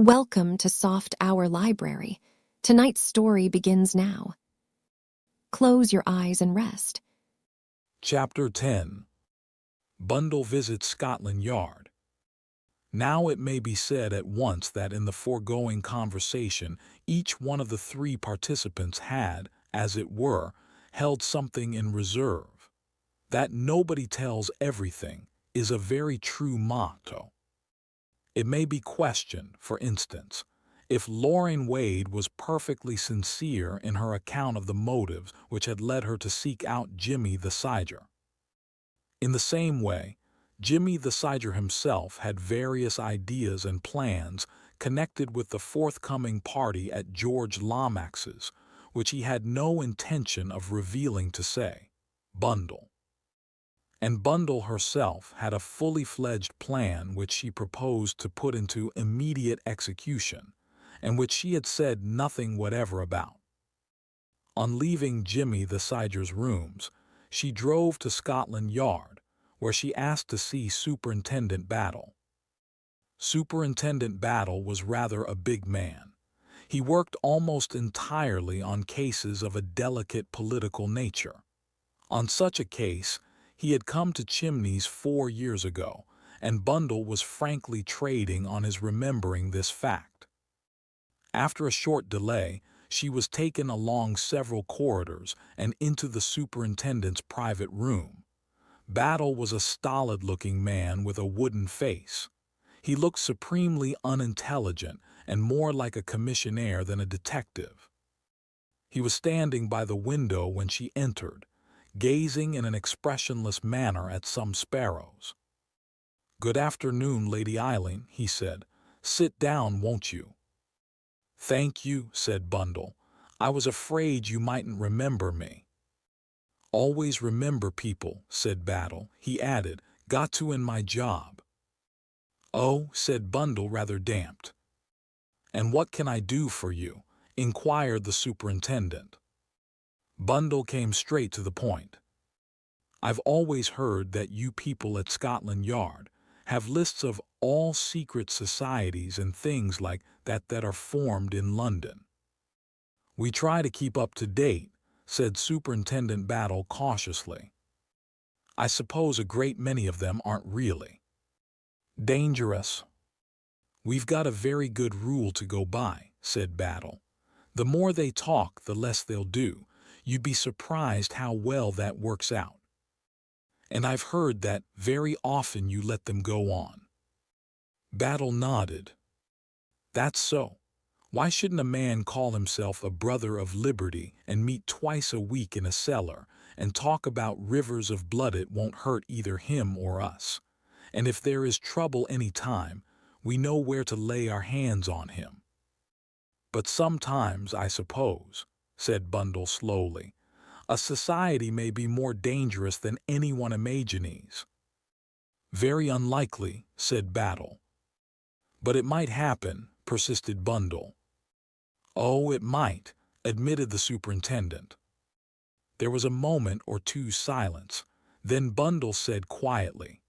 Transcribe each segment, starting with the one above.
Welcome to Soft Hour Library. Tonight's story begins now. Close your eyes and rest. Chapter 10. Bundle visits Scotland Yard. Now it may be said at once that in the foregoing conversation each one of the three participants had, as it were, held something in reserve. That nobody tells everything is a very true motto. It may be questioned, for instance, if Lauren Wade was perfectly sincere in her account of the motives which had led her to seek out Jimmy the Siger. In the same way, Jimmy the Siger himself had various ideas and plans connected with the forthcoming party at George Lomax's, which he had no intention of revealing to, say, Bundle. And Bundle herself had a fully fledged plan which she proposed to put into immediate execution, and which she had said nothing whatever about. On leaving Jimmy the Siger's rooms, she drove to Scotland Yard, where she asked to see Superintendent Battle. Superintendent Battle was rather a big man. He worked almost entirely on cases of a delicate political nature. On such a case, he had come to Chimneys 4 years ago, and Bundle was frankly trading on his remembering this fact. After a short delay, she was taken along several corridors and into the superintendent's private room. Battle was a stolid-looking man with a wooden face. He looked supremely unintelligent and more like a commissionaire than a detective. He was standing by the window when she entered, gazing in an expressionless manner at some sparrows. "Good afternoon, Lady Eileen," he said. "Sit down, won't you?" "Thank you," said Bundle. "I was afraid you mightn't remember me." "Always remember people," said Battle. He added, "Got to in my job." "Oh," said Bundle, rather damped. "And what can I do for you?" inquired the superintendent. Bundle came straight to the point. "I've always heard that you people at Scotland Yard have lists of all secret societies and things like that are formed in London." "We try to keep up to date," said Superintendent Battle cautiously. "I suppose a great many of them aren't really dangerous." "We've got a very good rule to go by," said Battle. "The more they talk, the less they'll do. You'd be surprised how well that works out. And I've heard that very often you let them go on." Battle nodded. "That's so. Why shouldn't a man call himself a brother of liberty and meet twice a week in a cellar and talk about rivers of blood? It won't hurt either him or us. And if there is trouble any time, we know where to lay our hands on him." "But sometimes, I suppose," said Bundle slowly, "a society may be more dangerous than anyone imagines." "Very unlikely," said Battle. "But it might happen," persisted Bundle. "Oh, it might," admitted the superintendent. There was a moment or two's silence. Then Bundle said quietly,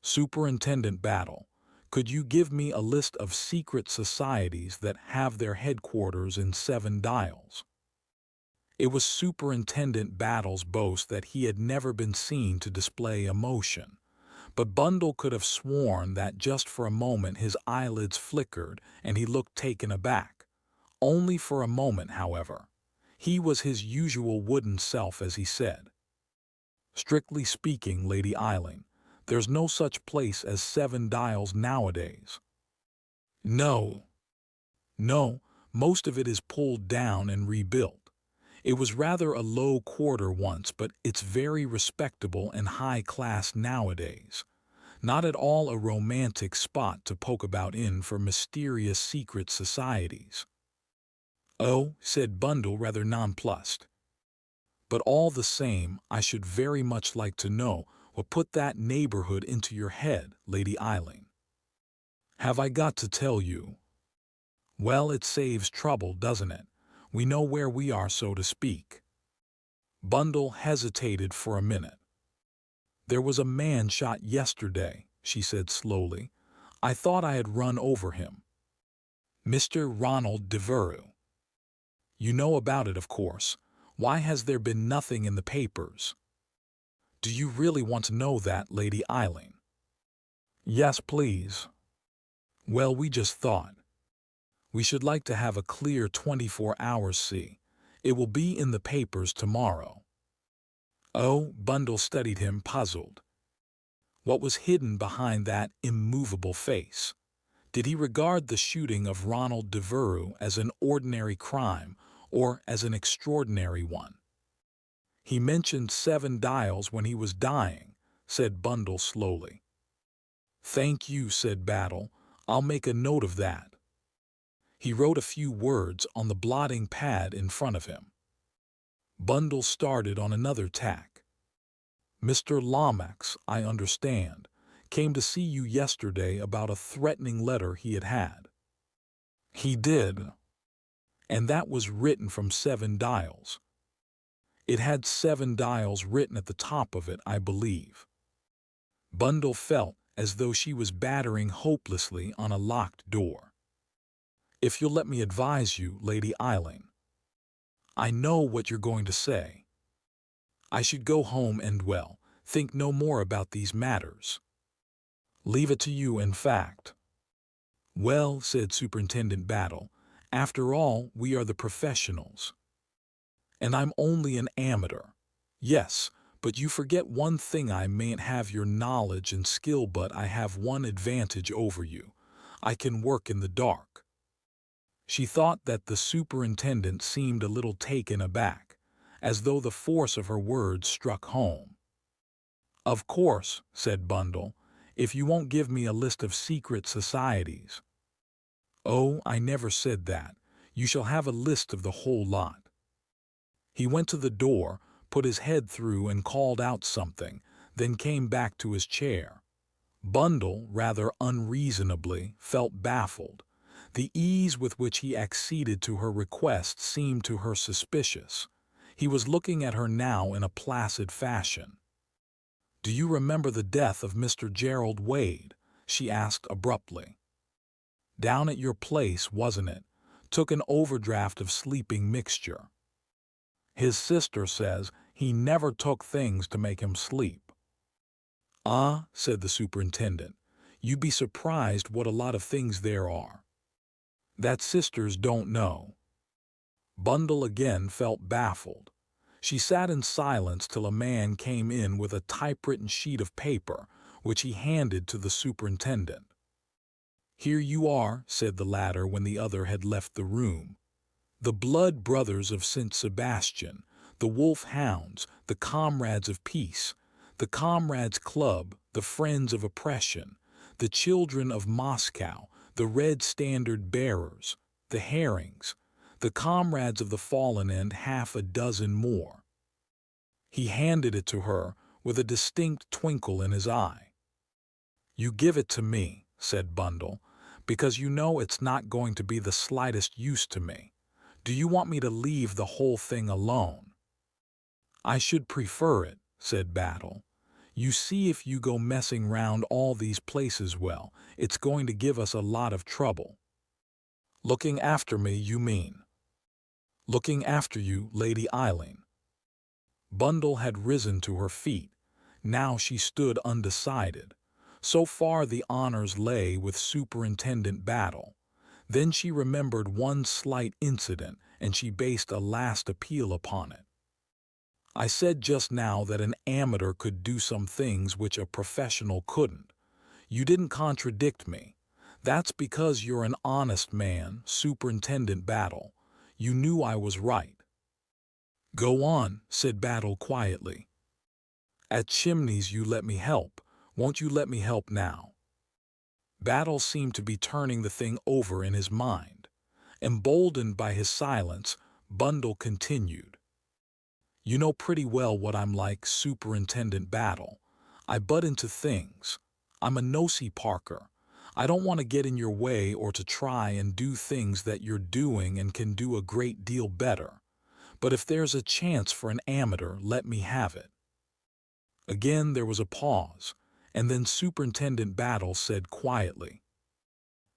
"Superintendent Battle, could you give me a list of secret societies that have their headquarters in 7 Dials?" It was Superintendent Battle's boast that he had never been seen to display emotion, but Bundle could have sworn that just for a moment his eyelids flickered and he looked taken aback. Only for a moment, however. He was his usual wooden self as he said, "Strictly speaking, Lady Eileen, there's no such place as 7 Dials nowadays." No, most of it is pulled down and rebuilt. It was rather a low quarter once, but it's very respectable and high class nowadays. Not at all a romantic spot to poke about in for mysterious secret societies." "Oh," said Bundle, rather nonplussed. "But all the same, I should very much like to know what put that neighborhood into your head, Lady Eileen." "Have I got to tell you?" "Well, it saves trouble, doesn't it? We know where we are, so to speak." Bundle hesitated for a minute. "There was a man shot yesterday," she said slowly. "I thought I had run over him." Mr. Ronald Devereux. You know about it, of course. Why has there been nothing in the papers? Do you really want to know that, Lady Eileen? Yes, please. Well, we just thought. We should like to have a clear 24 hours, see. It will be in the papers tomorrow. Oh, Bundle studied him, puzzled. What was hidden behind that immovable face? Did he regard the shooting of Ronald Devereux as an ordinary crime or as an extraordinary one? He mentioned 7 dials when he was dying, said Bundle slowly. Thank you, said Battle. I'll make a note of that. He wrote a few words on the blotting pad in front of him. Bundle started on another tack. Mr. Lomax, I understand, came to see you yesterday about a threatening letter he had had. He did. And that was written from 7 dials. It had 7 dials written at the top of it, I believe. Bundle felt as though she was battering hopelessly on a locked door. If you'll let me advise you, Lady Eileen. I know what you're going to say. I should go home and, well, think no more about these matters. Leave it to you, in fact. Well, said Superintendent Battle, after all, we are the professionals. And I'm only an amateur. Yes, but you forget one thing. I mayn't have your knowledge and skill, but I have one advantage over you. I can work in the dark. She thought that the superintendent seemed a little taken aback, as though the force of her words struck home. Of course, said Bundle, if you won't give me a list of secret societies. Oh, I never said that. You shall have a list of the whole lot. He went to the door, put his head through and called out something, then came back to his chair. Bundle, rather unreasonably, felt baffled. The ease with which he acceded to her request seemed to her suspicious. He was looking at her now in a placid fashion. Do you remember the death of Mr. Gerald Wade? She asked abruptly. Down at your place, wasn't it? Took an overdraft of sleeping mixture. His sister says he never took things to make him sleep. Ah, said the superintendent, you'd be surprised what a lot of things there are. That sisters don't know. Bundle again felt baffled. She sat in silence till a man came in with a typewritten sheet of paper, which he handed to the superintendent. Here you are, said the latter when the other had left the room. The Blood Brothers of St. Sebastian, the Wolf Hounds, the Comrades of Peace, the Comrades Club, the Friends of Oppression, the Children of Moscow, the Red Standard Bearers, the Herrings, the Comrades of the Fallen, and half a dozen more. He handed it to her with a distinct twinkle in his eye. You give it to me, said Bundle, because you know it's not going to be the slightest use to me. Do you want me to leave the whole thing alone? I should prefer it, said Battle. You see, if you go messing round all these places, well, it's going to give us a lot of trouble. Looking after me, you mean? Looking after you, Lady Eileen. Bundle had risen to her feet. Now she stood undecided. So far the honors lay with Superintendent Battle. Then she remembered one slight incident, and she based a last appeal upon it. I said just now that an amateur could do some things which a professional couldn't. You didn't contradict me. That's because you're an honest man, Superintendent Battle. You knew I was right. Go on, said Battle quietly. At Chimneys you let me help. Won't you let me help now? Battle seemed to be turning the thing over in his mind. Emboldened by his silence, Bundle continued. You know pretty well what I'm like, Superintendent Battle. I butt into things. I'm a nosy Parker. I don't want to get in your way or to try and do things that you're doing and can do a great deal better. But if there's a chance for an amateur, let me have it. Again there was a pause, and then Superintendent Battle said quietly,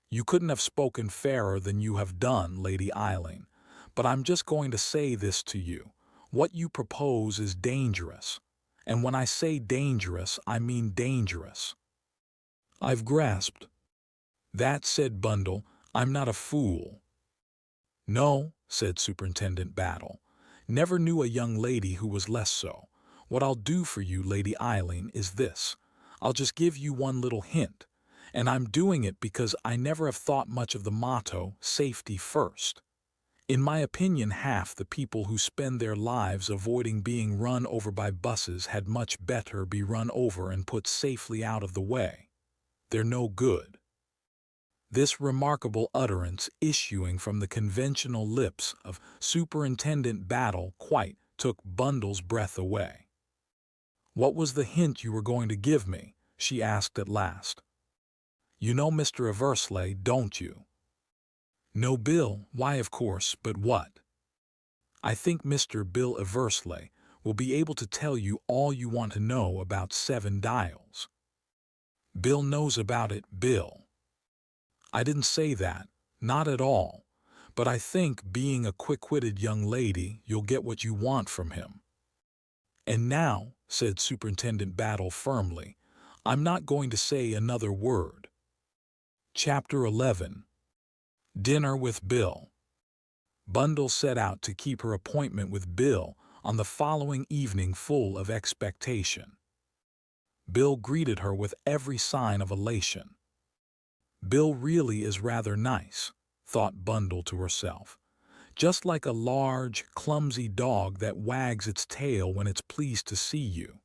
You couldn't have spoken fairer than you have done, Lady Eileen. But I'm just going to say this to you. What you propose is dangerous. And when I say dangerous, I mean dangerous. I've grasped. That, said Bundle. I'm not a fool. No, said Superintendent Battle. Never knew a young lady who was less so. What I'll do for you, Lady Eileen, is this. I'll just give you one little hint. And I'm doing it because I never have thought much of the motto, safety first. In my opinion, half the people who spend their lives avoiding being run over by buses had much better be run over and put safely out of the way. They're no good. This remarkable utterance issuing from the conventional lips of Superintendent Battle quite took Bundle's breath away. What was the hint you were going to give me? She asked at last. You know Mr. Eversley, don't you? No, Bill. Why, of course, but what? I think Mr. Bill Eversley will be able to tell you all you want to know about 7 Dials. Bill knows about it, Bill. I didn't say that, not at all, but I think, being a quick-witted young lady, you'll get what you want from him. And now, said Superintendent Battle firmly, I'm not going to say another word. Chapter 11. Dinner with Bill. Bundle set out to keep her appointment with Bill on the following evening full of expectation. Bill greeted her with every sign of elation. Bill really is rather nice, thought Bundle to herself, just like a large, clumsy dog that wags its tail when it's pleased to see you.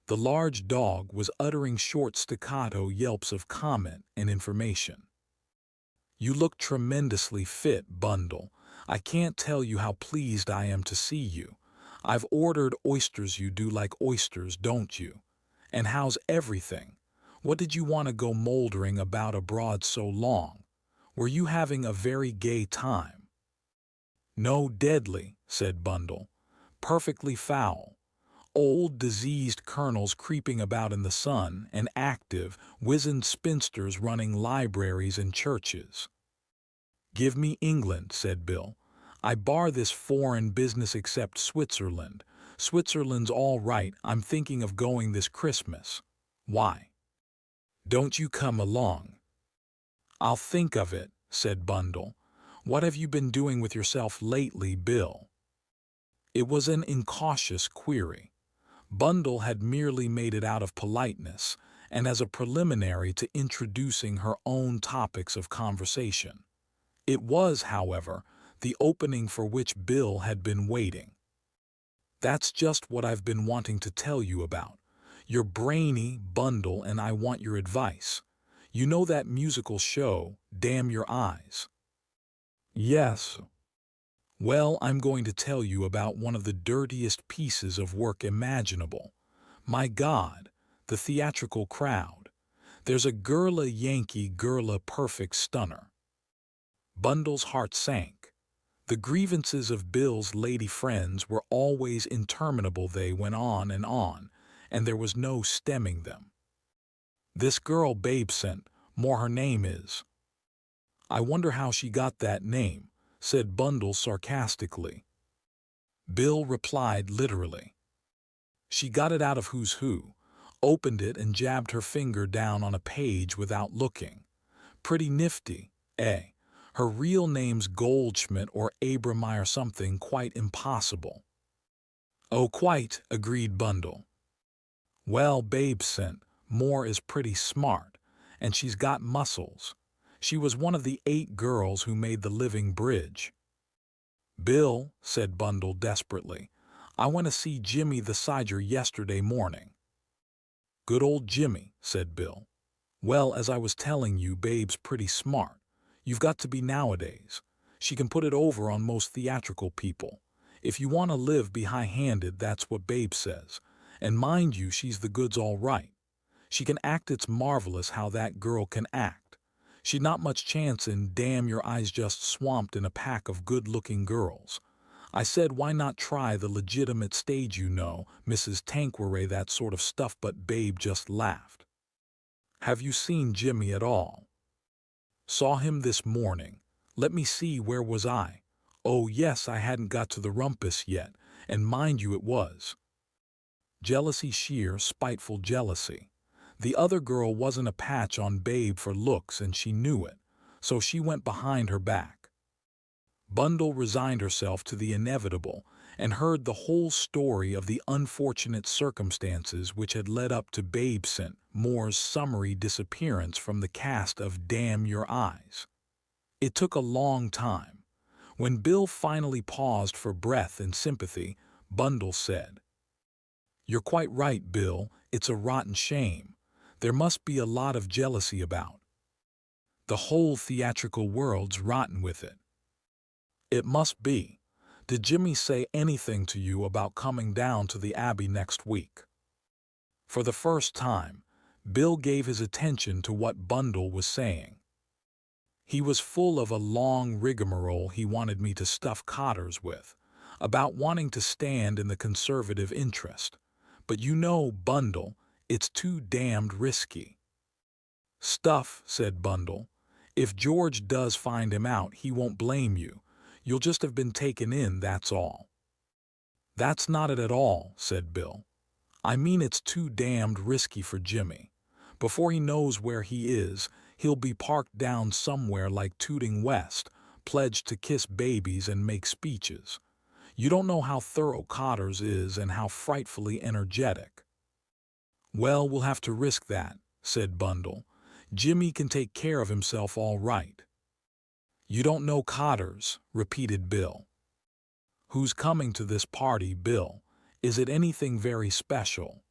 The large dog was uttering short staccato yelps of comment and information. You look tremendously fit, Bundle. I can't tell you how pleased I am to see you. I've ordered oysters. You do like oysters, don't you? And how's everything? What did you want to go moldering about abroad so long? Were you having a very gay time? No, deadly, said Bundle. Perfectly foul. Old, diseased colonels creeping about in the sun, and active, wizened spinsters running libraries and churches. Give me England, said Bill. I bar this foreign business except Switzerland. Switzerland's all right. I'm thinking of going this Christmas. Why? Don't you come along? I'll think of it, said Bundle. What have you been doing with yourself lately, Bill? It was an incautious query. Bundle had merely made it out of politeness and as a preliminary to introducing her own topics of conversation. It was, however, the opening for which Bill had been waiting. That's just what I've been wanting to tell you about. You're brainy, Bundle, and I want your advice. You know that musical show, Damn Your Eyes? Yes. Well, I'm going to tell you about one of the dirtiest pieces of work imaginable. My God, the theatrical crowd. There's a girl-a Yankee girl-a perfect stunner. Bundle's heart sank. The grievances of Bill's lady friends were always interminable. They went on, and there was no stemming them. This girl Babe sent, more her name is. I wonder how she got that name, said Bundle sarcastically. Bill replied literally. She got it out of Who's Who, opened it and jabbed her finger down on a page without looking. Pretty nifty, eh? Her real name's Goldschmidt or Abrameyer, something quite impossible. Oh, quite, agreed Bundle. Well, Babe sent, Moore is pretty smart, and she's got muscles. She was one of the 8 girls who made the living bridge. Bill, said Bundle desperately, I went to see Jimmy the Siger yesterday morning. Good old Jimmy, said Bill. Well, as I was telling you, Babe's pretty smart. You've got to be nowadays. She can put it over on most theatrical people. If you want to live, be high-handed, that's what Babe says. And mind you, she's the goods all right. She can act. It's marvelous how that girl can act. She'd not much chance in Damn Your Eyes, just swamped in a pack of good-looking girls. I said, why not try the legitimate stage, you know, Mrs. Tanqueray, that sort of stuff, but Babe just laughed. Have you seen Jimmy at all? Saw him this morning. Let me see, where was I? Oh yes, I hadn't got to the rumpus yet, and mind you it was. Jealousy, sheer, spiteful jealousy. The other girl wasn't a patch on Babe for looks, and she knew it, so she went behind her back. Bundle resigned herself to the inevitable and heard the whole story of the unfortunate circumstances which had led up to Babe St. Moore's summary disappearance from the cast of Damn Your Eyes. It took a long time. When Bill finally paused for breath and sympathy, Bundle said, "You're quite right, Bill. It's a rotten shame. There must be a lot of jealousy about. The whole theatrical world's rotten with it." "It must be. Did Jimmy say anything to you about coming down to the Abbey next week?" For the first time, Bill gave his attention to what Bundle was saying. He was full of a long rigmarole he wanted me to stuff Cotters with, about wanting to stand in the conservative interest. But you know, Bundle, it's too damned risky. "Stuff," said Bundle. "If George does find him out, he won't blame you. You'll just have been taken in, that's all." "That's not it at all," said Bill. "I mean it's too damned risky for Jimmy. Before he knows where he is, he'll be parked down somewhere like Tooting West, pledged to kiss babies and make speeches. You don't know how thorough Cotters is and how frightfully energetic." "Well, we'll have to risk that," said Bundle. "Jimmy can take care of himself all right." "You don't know Cotters," repeated Bill. "Who's coming to this party, Bill? Is it anything very special?"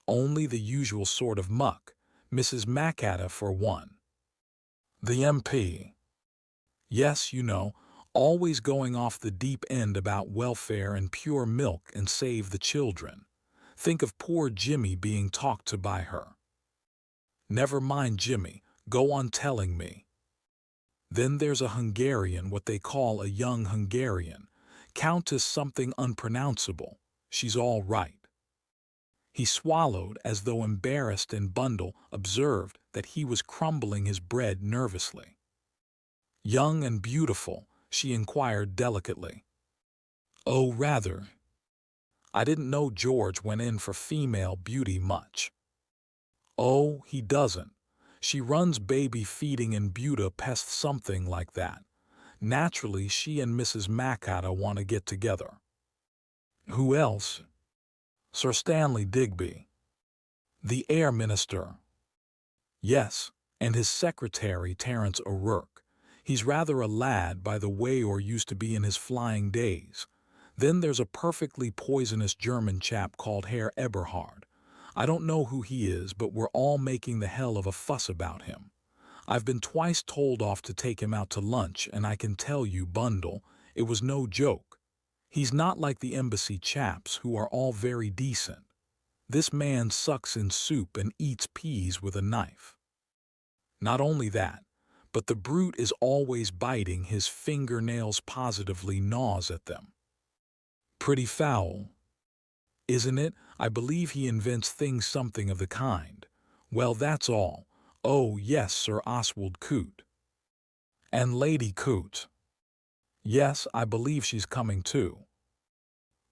"Only the usual sort of muck. Mrs. Agatha for one." "The MP?" "Yes, you know, always going off the deep end about welfare and pure milk and save the children. Think of poor Jimmy being talked to by her." "Never mind Jimmy, go on telling me." "Then there's a Hungarian, what they call a young Hungarian, Countess something unpronounceable. She's all right." He swallowed as though embarrassed, and Bundle observed that he was crumbling his bread nervously. "Young and beautiful?" she inquired delicately. "Oh, rather. I didn't know George went in for female beauty much." "Oh, he doesn't. She runs baby feeding in Budapest, something like that. Naturally, she and Mrs. Agatha want to get together." "Who else?" "Sir Stanley Digby." "The Air Minister?" "Yes, and his secretary, Terence O'Rourke. He's rather a lad by the way, or used to be in his flying days. Then there's a perfectly poisonous German chap called Herr Eberhard. I don't know who he is, but we're all making the hell of a fuss about him. I've been twice told off to take him out to lunch, and I can tell you, Bundle, it was no joke. He's not like the embassy chaps, who are all very decent. This man sucks in soup and eats peas with a knife. Not only that, but the brute is always biting his fingernails, positively gnaws at them. Pretty foul, isn't it? I believe he invents things something of the kind. Well, that's all. Oh, yes, Sir Oswald Coote. And Lady Coote. Yes, I believe she's coming too."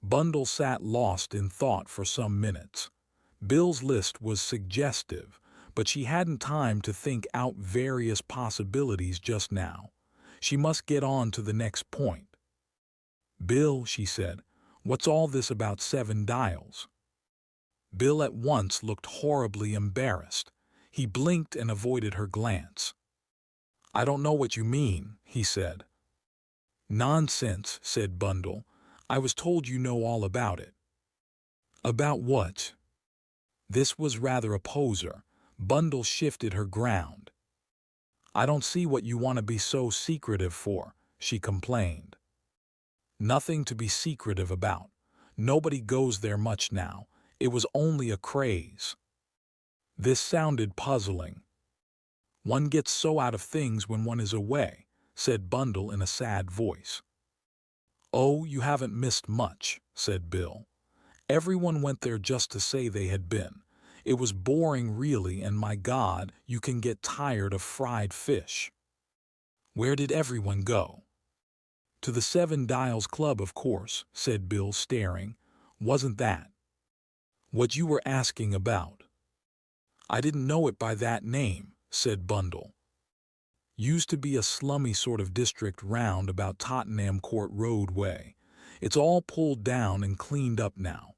Bundle sat lost in thought for some minutes. Bill's list was suggestive, but she hadn't time to think out various possibilities just now. She must get on to the next point. "Bill," she said, "what's all this about 7 Dials?" Bill at once looked horribly embarrassed. He blinked and avoided her glance. "I don't know what you mean," he said. "Nonsense," said Bundle. "I was told you know all about it." "About what?" This was rather a poser. Bundle shifted her ground. "I don't see what you want to be so secretive for," she complained. "Nothing to be secretive about. Nobody goes there much now. It was only a craze." This sounded puzzling. "One gets so out of things when one is away," said Bundle in a sad voice. "Oh, you haven't missed much," said Bill. "Everyone went there just to say they had been. It was boring really, and my God, you can get tired of fried fish. Where did everyone go? To the Seven Dials Club, of course, said Bill, staring. Wasn't that what you were asking about? I didn't know it by that name, said Bundle. Used to be a slummy sort of district round about Tottenham Court Road way. It's all pulled down and cleaned up now.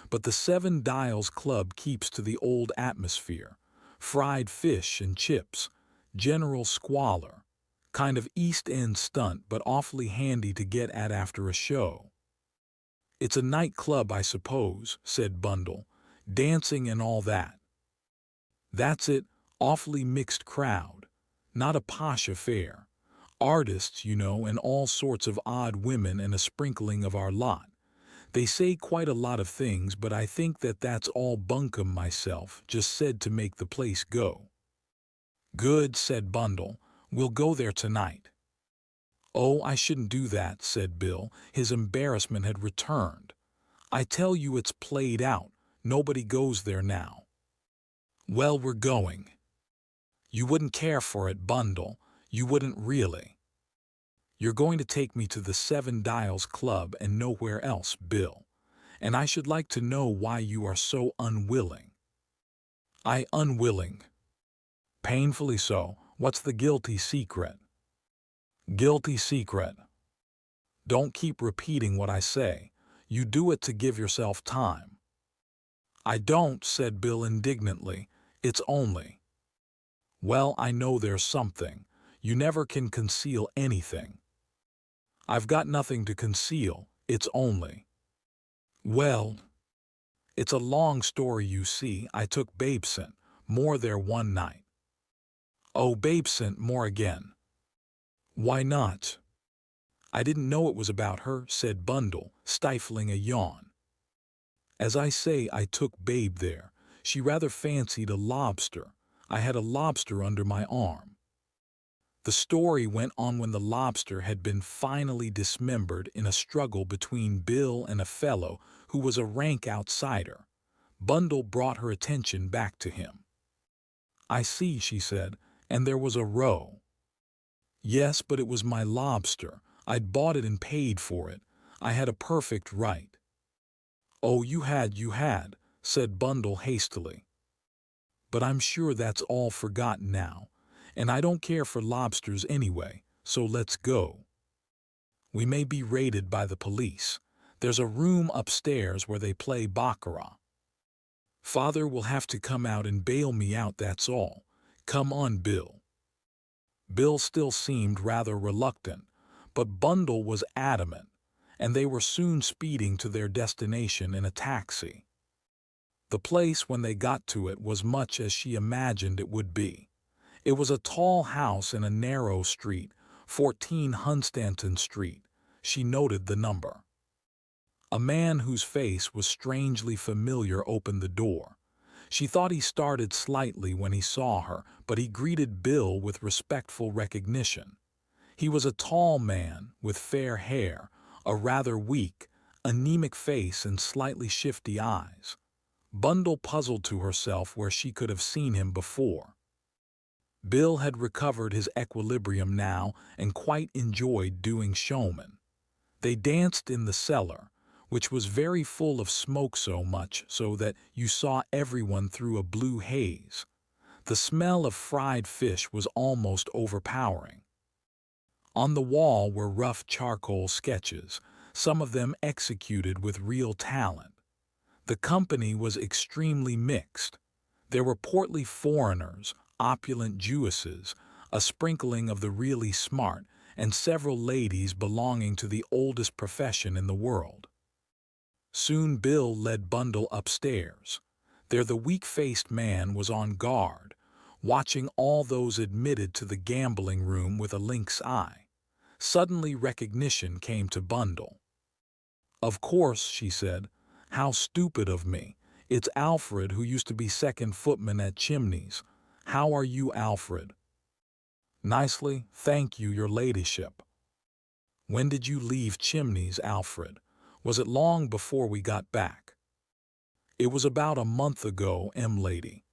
But the Seven Dials Club keeps to the old atmosphere. Fried fish and chips, general squalor. Kind of East End stunt, but awfully handy to get at after a show. It's a nightclub, I suppose, said Bundle. Dancing and all that. That's it, awfully mixed crowd. Not a posh affair. Artists, you know, and all sorts of odd women and a sprinkling of our lot. They say quite a lot of things, but I think that that's all bunkum myself, just said to make the place go. Good, said Bundle. We'll go there tonight. Oh, I shouldn't do that, said Bill. His embarrassment had returned. I tell you it's played out. Nobody goes there now. Well, we're going. You wouldn't care for it, Bundle. You wouldn't really. You're going to take me to the Seven Dials Club and nowhere else, Bill. And I should like to know why you are so unwilling. Unwilling. Painfully so. What's the guilty secret? Guilty secret. Don't keep repeating what I say. You do it to give yourself time. I don't, said Bill indignantly. It's only. Well, I know there's something. You never can conceal anything. I've got nothing to conceal. It's only. Well, it's a long story, you see. I took Babescent more there one night. Oh, Babescent more again. Why not? I didn't know it was about her, said Bundle, stifling a yawn. As I say, I took Babe there. She rather fancied a lobster. I had a lobster under my arm. The story went on when the lobster had been finally dismembered in a struggle between Bill and a fellow who was a rank outsider. Bundle brought her attention back to him. I see, she said, and there was a row. Yes, but it was my lobster. I'd bought it and paid for it. I had a perfect right. Oh, you had, said Bundle hastily. But I'm sure that's all forgotten now, and I don't care for lobsters anyway, so let's go. We may be raided by the police. There's a room upstairs where they play baccarat. Father will have to come out and bail me out, that's all. Come on, Bill. Bill still seemed rather reluctant, but Bundle was adamant, and they were soon speeding to their destination in a taxi. The place, when they got to it, was much as she imagined it would be. It was a tall house in a narrow street, 14 Hunstanton Street. She noted the number. A man whose face was strangely familiar opened the door. She thought he started slightly when he saw her, but he greeted Bill with respectful recognition. He was a tall man with fair hair, a rather weak, anemic face and slightly shifty eyes. Bundle puzzled to herself where she could have seen him before. Bill had recovered his equilibrium now and quite enjoyed doing showman. They danced in the cellar, which was very full of smoke, so much so that you saw everyone through a blue haze. The smell of fried fish was almost overpowering. On the wall were rough charcoal sketches, some of them executed with real talent. The company was extremely mixed. There were portly foreigners, opulent Jewesses, a sprinkling of the really smart, and several ladies belonging to the oldest profession in the world. Soon Bill led Bundle upstairs. There the weak-faced man was on guard, watching all those admitted to the gambling room with a lynx eye. Suddenly recognition came to Bundle. Of course, she said. How stupid of me. It's Alfred, who used to be second footman at Chimneys. How are you, Alfred? Nicely, thank you, your ladyship. When did you leave Chimneys, Alfred? Was it long before we got back? It was about a month ago, lady.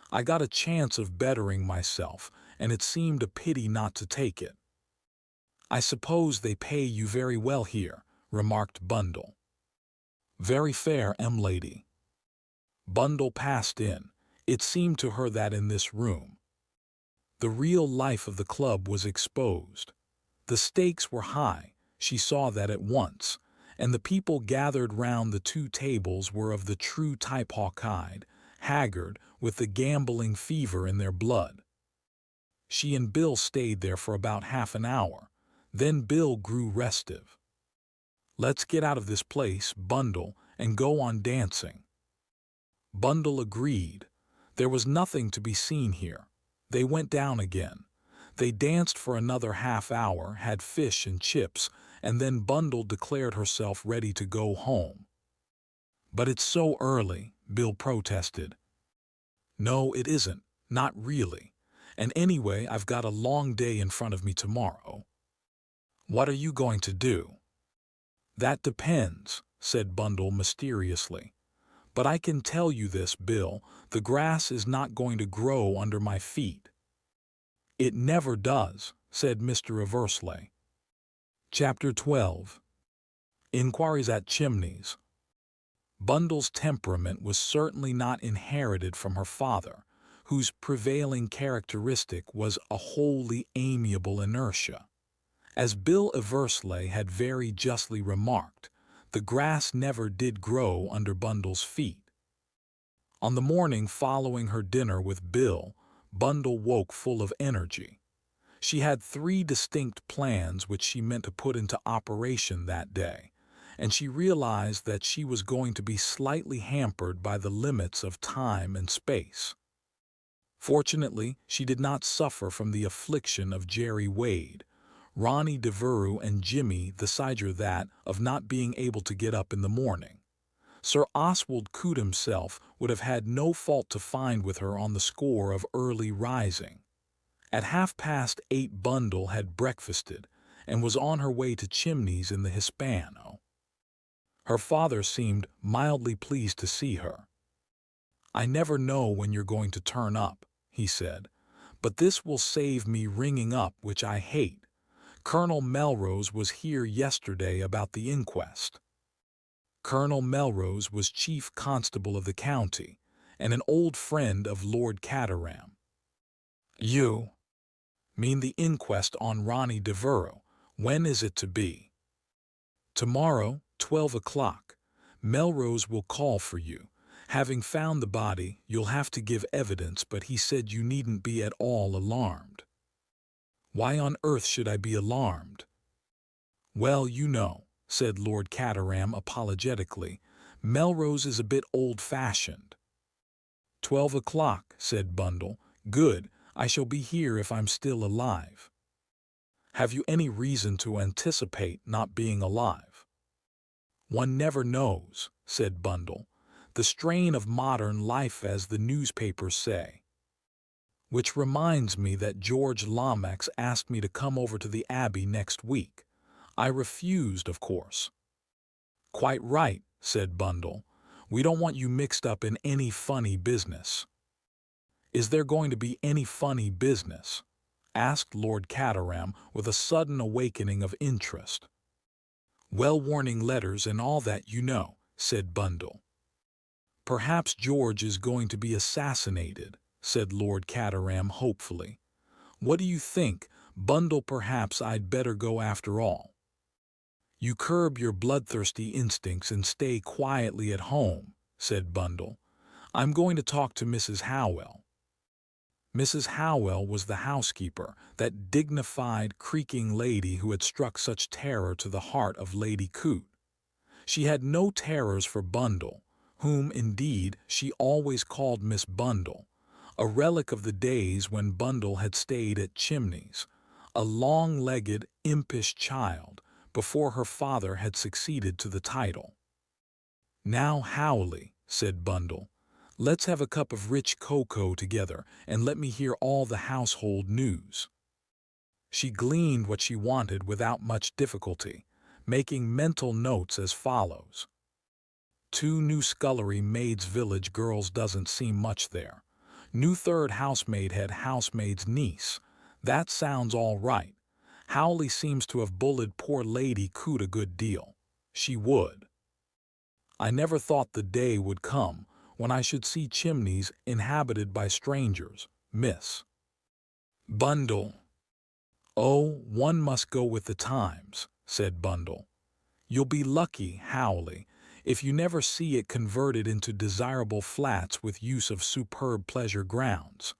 I got a chance of bettering myself, and it seemed a pity not to take it. I suppose they pay you very well here, remarked Bundle. Very fair, lady. Bundle passed in. It seemed to her that in this room, the real life of the club was exposed. The stakes were high, she saw that at once, and the people gathered round the two tables were of the true type, hawk-eyed, haggard, with the gambling fever in their blood. She and Bill stayed there for about half an hour. Then Bill grew restive. Let's get out of this place, Bundle, and go on dancing. Bundle agreed. There was nothing to be seen here. They went down again. They danced for another half hour, had fish and chips, and then Bundle declared herself ready to go home. But it's so early, Bill protested. No, it isn't. Not really. And anyway, I've got a long day in front of me tomorrow. What are you going to do? That depends, said Bundle mysteriously. But I can tell you this, Bill, the grass is not going to grow under my feet. It never does, said Mr. Eversley. Chapter 12. Inquiries at Chimneys. Bundle's temperament was certainly not inherited from her father, whose prevailing characteristic was a wholly amiable inertia. As Bill Eversley had very justly remarked, the grass never did grow under Bundle's feet. On the morning following her dinner with Bill, Bundle woke full of energy. She had 3 distinct plans which she meant to put into operation that day, and she realized that she was going to be slightly hampered by the limits of time and space. Fortunately, she did not suffer from the affliction of Jerry Wade, Ronnie Devereux, and Jimmy the Siger, that of not being able to get up in the morning. Sir Oswald Coote himself would have had no fault to find with her on the score of early rising. At 8:30 Bundle had breakfasted and was on her way to Chimneys in the Hispano. Her father seemed mildly pleased to see her. I never know when you're going to turn up, he said, but this will save me ringing up, which I hate. Colonel Melrose was here yesterday about the inquest. Colonel Melrose was chief constable of the county, and an old friend of Lord Caterham. You mean the inquest on Ronnie Devereux? When is it to be? Tomorrow, 12 o'clock. Melrose will call for you. Having found the body, you'll have to give evidence, but he said you needn't be at all alarmed. Why on earth should I be alarmed? Well, you know, said Lord Caterham apologetically, Melrose is a bit old-fashioned. 12 o'clock, said Bundle. Good, I shall be here if I'm still alive. Have you any reason to anticipate not being alive? One never knows, said Bundle. The strain of modern life, as the newspapers say. Which reminds me that George Lomax asked me to come over to the Abbey next week. I refused, of course. Quite right, said Bundle. We don't want you mixed up in any funny business. Is there going to be any funny business? Asked Lord Caterham with a sudden awakening of interest. Well, warning letters and all that, you know, said Bundle. Perhaps George is going to be assassinated, said Lord Caterham hopefully. What do you think, Bundle? Perhaps I'd better go after all. You curb your bloodthirsty instincts and stay quietly at home, said Bundle. I'm going to talk to Mrs. Howell. Mrs. Howell was the housekeeper, that dignified, creaking lady who had struck such terror to the heart of Lady Coote. She had no terrors for Bundle, whom, indeed, she always called Miss Bundle, a relic of the days when Bundle had stayed at Chimneys, a long-legged, impish child, before her father had succeeded to the title. Now, Howley, said Bundle, let's have a cup of rich cocoa together, and let me hear all the household news. She gleaned what she wanted without much difficulty, making mental notes as follows. 2 new scullery maids village girls doesn't seem much there. New third housemaid head housemaid's niece. That sounds all right. Howley seems to have bullied poor Lady Coot a good deal. She would. I never thought the day would come when I should see chimneys inhabited by strangers, Miss Bundle. Oh, one must go with the times, said Bundle. You'll be lucky, Howley, if you never see it converted into desirable flats with use of superb pleasure grounds.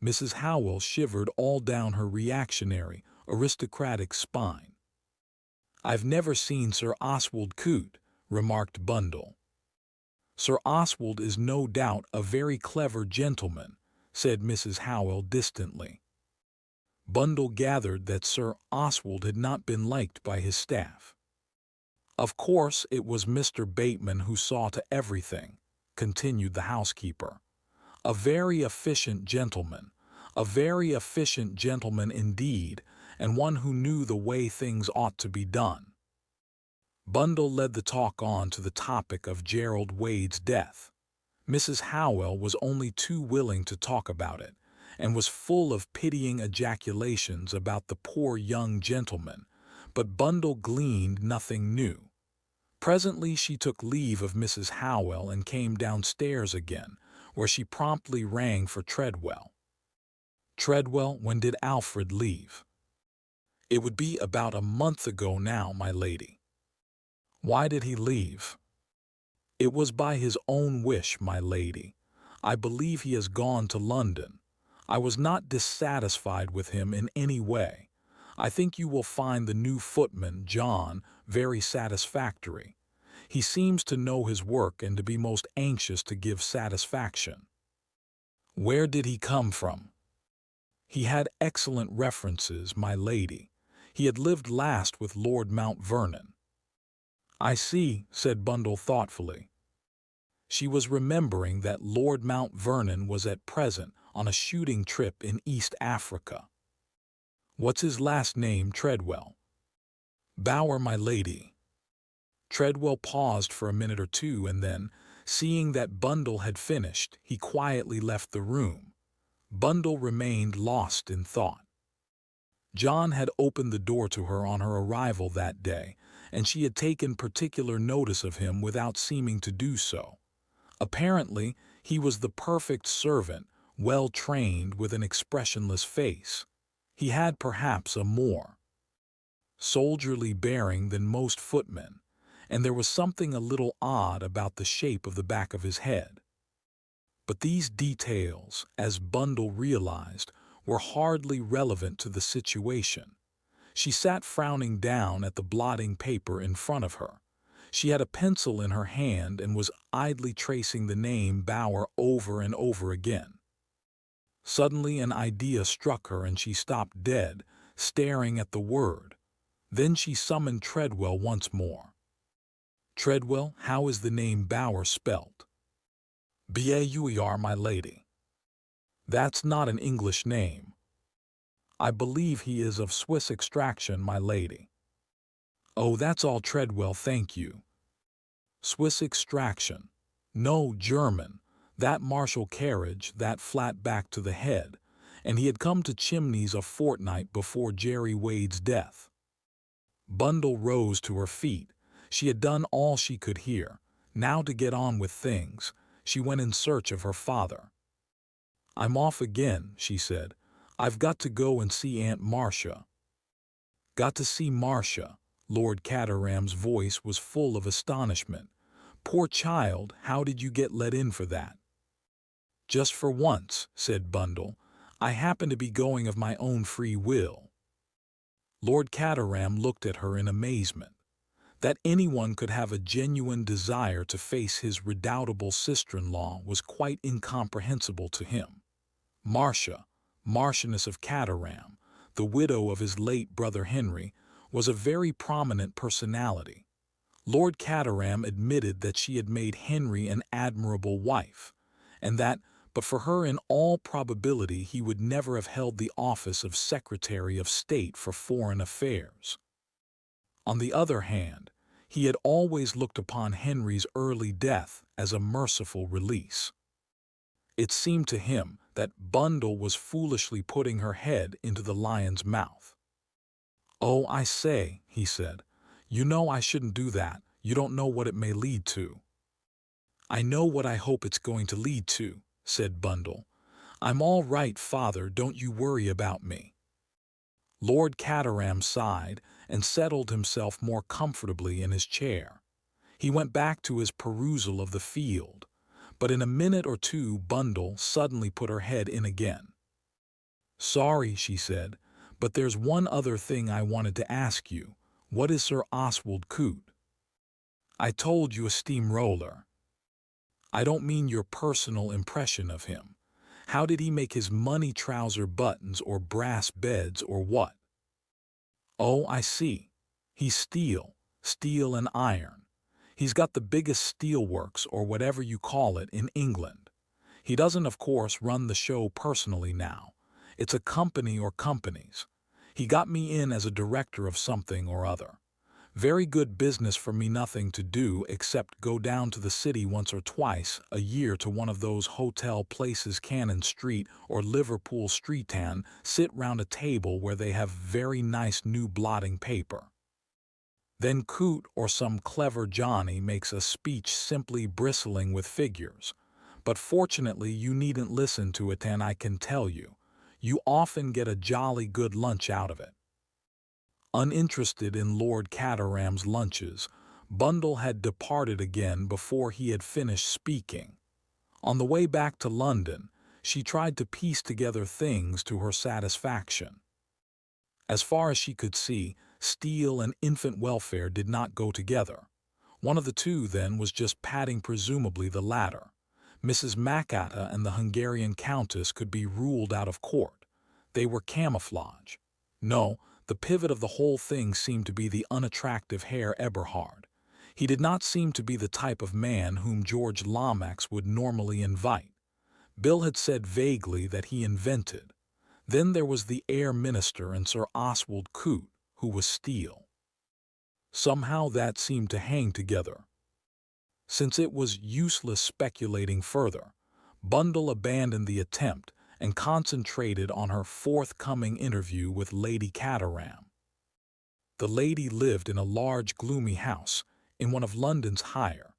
Mrs. Howell shivered all down her reactionary, aristocratic spine. I've never seen Sir Oswald Coot, remarked Bundle. Sir Oswald is no doubt a very clever gentleman, said Mrs. Howell distantly. Bundle gathered that Sir Oswald had not been liked by his staff. Of course it was Mr. Bateman who saw to everything, continued the housekeeper. A very efficient gentleman indeed, and one who knew the way things ought to be done. Bundle led the talk on to the topic of Gerald Wade's death. Mrs. Howell was only too willing to talk about it, and was full of pitying ejaculations about the poor young gentleman, but Bundle gleaned nothing new. Presently she took leave of Mrs. Howell and came downstairs again, where she promptly rang for Treadwell. Treadwell, when did Alfred leave? It would be about a month ago now, my lady. Why did he leave? It was by his own wish, my lady. I believe he has gone to London. I was not dissatisfied with him in any way. I think you will find the new footman, John, very satisfactory. He seems to know his work and to be most anxious to give satisfaction. Where did he come from? He had excellent references, my lady. He had lived last with Lord Mount Vernon. I see, said Bundle thoughtfully. She was remembering that Lord Mount Vernon was at present on a shooting trip in East Africa. What's his last name, Treadwell? Bower, my lady. Treadwell paused for a minute or two, and then, seeing that Bundle had finished, he quietly left the room. Bundle remained lost in thought. John had opened the door to her on her arrival that day, and she had taken particular notice of him without seeming to do so. Apparently, he was the perfect servant, well trained, with an expressionless face. He had perhaps a more soldierly bearing than most footmen, and there was something a little odd about the shape of the back of his head. But these details, as Bundle realized, were hardly relevant to the situation. She sat frowning down at the blotting paper in front of her. She had a pencil in her hand and was idly tracing the name Bower over and over again. Suddenly an idea struck her and she stopped dead, staring at the word. Then she summoned Treadwell once more. Treadwell, how is the name Bower spelt? B-A-U-E-R, my lady. That's not an English name. I believe he is of Swiss extraction, my lady. Oh, that's all, Treadwell, thank you. Swiss extraction. No, German. That martial carriage, that flat back to the head, and he had come to Chimneys a fortnight before Jerry Wade's death. Bundle rose to her feet. She had done all she could hear. Now to get on with things. She went in search of her father. I'm off again, she said. I've got to go and see Aunt Marcia. Got to see Marcia? Lord Caterham's voice was full of astonishment. Poor child, how did you get let in for that? Just for once, said Bundle. I happen to be going of my own free will. Lord Caterham looked at her in amazement. That anyone could have a genuine desire to face his redoubtable sister-in-law was quite incomprehensible to him. Marcia, Marchioness of Caterham, the widow of his late brother Henry, was a very prominent personality. Lord Caterham admitted that she had made Henry an admirable wife, and that, but for her in all probability he would never have held the office of Secretary of State for Foreign Affairs. On the other hand, He had always looked upon Henry's early death as a merciful release. It seemed to him that Bundle was foolishly putting her head into the lion's mouth. "Oh, I say," he said, "you know I shouldn't do that. You don't know what it may lead to." "I know what I hope it's going to lead to," said Bundle. "I'm all right, Father, don't you worry about me." Lord Caterham sighed and settled himself more comfortably in his chair. He went back to his perusal of the field, but in a minute or two Bundle suddenly put her head in again. "Sorry," she said, "but there's one other thing I wanted to ask you. What is Sir Oswald Coote?" "I told you, a steamroller." "I don't mean your personal impression of him. How did he make his money trouser buttons or brass beds or what?" "Oh, I see. He's steel and iron. He's got the biggest steelworks or whatever you call it in England. He doesn't, of course, run the show personally now. It's a company or companies. He got me in as a director of something or other. Very good business for me, nothing to do except go down to the city once or twice a year to one of those hotel places, Cannon Street or Liverpool Street, and sit round a table where they have very nice new blotting paper. Then Coote or some clever Johnny makes a speech simply bristling with figures. But fortunately you needn't listen to it, and I can tell you, you often get a jolly good lunch out of it." Uninterested in Lord Caterham's lunches, Bundle had departed again before he had finished speaking. On the way back to London, she tried to piece together things to her satisfaction. As far as she could see, steel and infant welfare did not go together. One of the two, then, was just padding, presumably the latter. Mrs. Macata and the Hungarian Countess could be ruled out of court. They were camouflage. No, the pivot of the whole thing seemed to be the unattractive Herr Eberhard. He did not seem to be the type of man whom George Lomax would normally invite. Bill had said vaguely that he invented. Then there was the Air Minister and Sir Oswald Coote, who was steel. Somehow that seemed to hang together. Since it was useless speculating further, Bundle abandoned the attempt and concentrated on her forthcoming interview with Lady Caterham. The lady lived in a large gloomy house in one of London's higher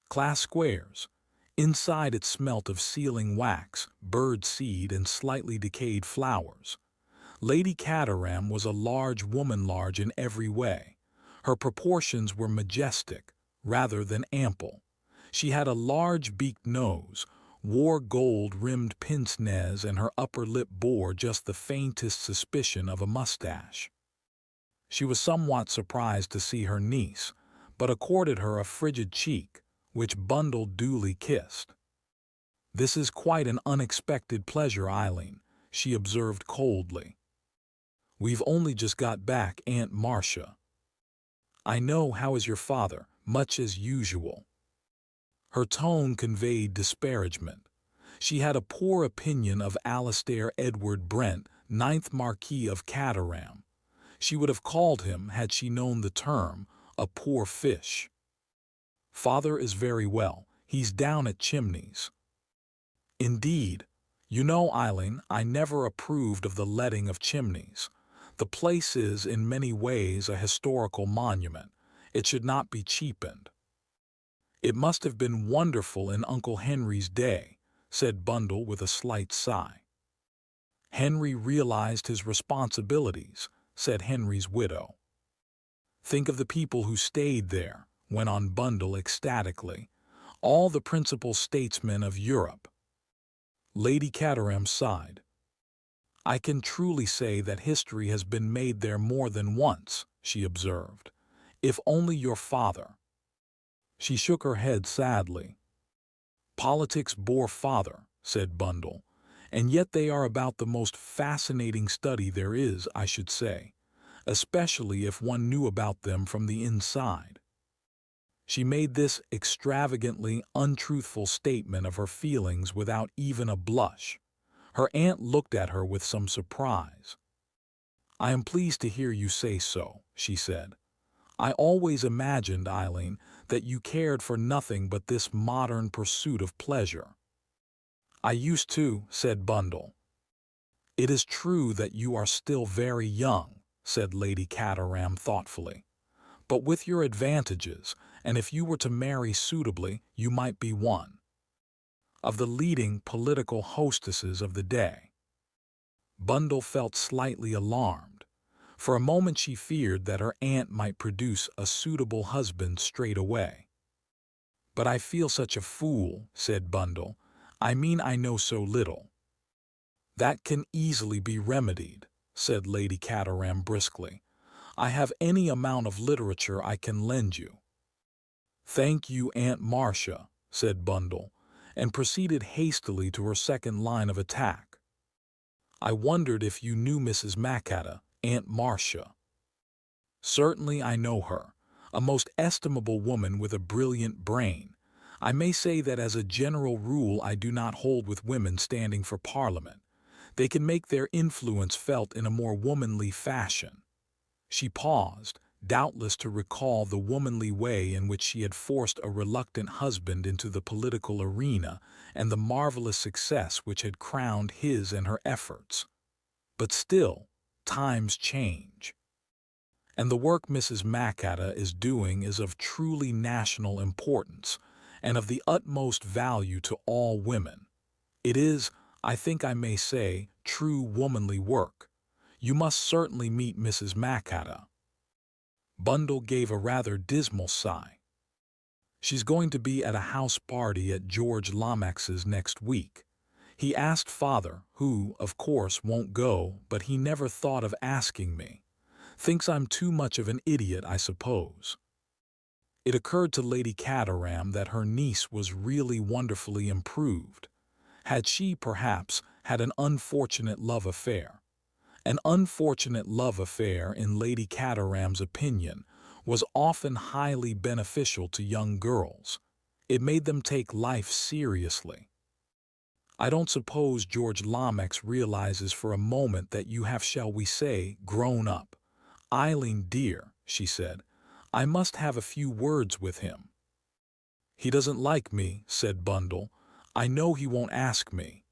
class squares. Inside it smelt of sealing wax, bird seed, and slightly decayed flowers. Lady Caterham was a large woman, large in every way. Her proportions were majestic, rather than ample. She had a large beaked nose, wore gold-rimmed pince-nez, and her upper lip bore just the faintest suspicion of a mustache. She was somewhat surprised to see her niece, but accorded her a frigid cheek, which Bundle duly kissed. "This is quite an unexpected pleasure, Eileen," she observed coldly. "We've only just got back, Aunt Marcia." "I know. How is your father?" "Much as usual." Her tone conveyed disparagement. She had a poor opinion of Alastair Edward Brent, 9th Marquis of Caterham. She would have called him, had she known the term, a poor fish. "Father is very well. He's down at Chimneys." "Indeed. You know, Eileen, I never approved of the letting of Chimneys. The place is in many ways a historical monument. It should not be cheapened." "It must have been wonderful in Uncle Henry's day," said Bundle with a slight sigh. "Henry realized his responsibilities," said Henry's widow. "Think of the people who stayed there," went on Bundle ecstatically. "All the principal statesmen of Europe." Lady Caterham sighed. "I can truly say that history has been made there more than once," she observed. "If only your father—" She shook her head sadly. "Politics bore father," said Bundle, "and yet they are about the most fascinating study there is, I should say, especially if one knew about them from the inside." She made this extravagantly untruthful statement of her feelings without even a blush. Her aunt looked at her with some surprise. "I am pleased to hear you say so," she said. I always imagined, Eileen, that you cared for nothing but this modern pursuit of pleasure." "I used to," said Bundle. "It is true that you are still very young," said Lady Caterham thoughtfully. "But with your advantages, and if you were to marry suitably, you might be one of the leading political hostesses of the day." Bundle felt slightly alarmed. For a moment she feared that her aunt might produce a suitable husband straight away. "But I feel such a fool," said Bundle. "I mean, I know so little." "That can easily be remedied," said Lady Caterham briskly. "I have any amount of literature I can lend you." "Thank you, Aunt Marcia," said Bundle, and proceeded hastily to her second line of attack. "I wondered if you knew Mrs. Mackata, Aunt Marcia." "Certainly I know her, a most estimable woman with a brilliant brain. I may say that as a general rule I do not hold with women standing for Parliament. They can make their influence felt in a more womanly fashion." She paused, doubtless to recall the womanly way in which she had forced a reluctant husband into the political arena and the marvelous success which had crowned his and her efforts. But still, times change. And the work Mrs. Mackata is doing is of truly national importance and of the utmost value to all women. It is, I think I may say, true womanly work. You must certainly meet Mrs. Mackata." Bundle gave a rather dismal sigh. "She's going to be at a house party at George Lomax's next week. He asked Father, who, of course, won't go, but he never thought of asking me. Thinks I'm too much of an idiot, I suppose." It occurred to Lady Caterham that her niece was really wonderfully improved. Had she, perhaps, had an unfortunate love affair? An unfortunate love affair, in Lady Caterham's opinion, was often highly beneficial to young girls. It made them take life seriously. "I don't suppose George Lomax realizes for a moment that you have, shall we say, grown up. Eileen dear," she said, "I must have a few words with him." "He doesn't like me," said Bundle. "I know he won't ask me."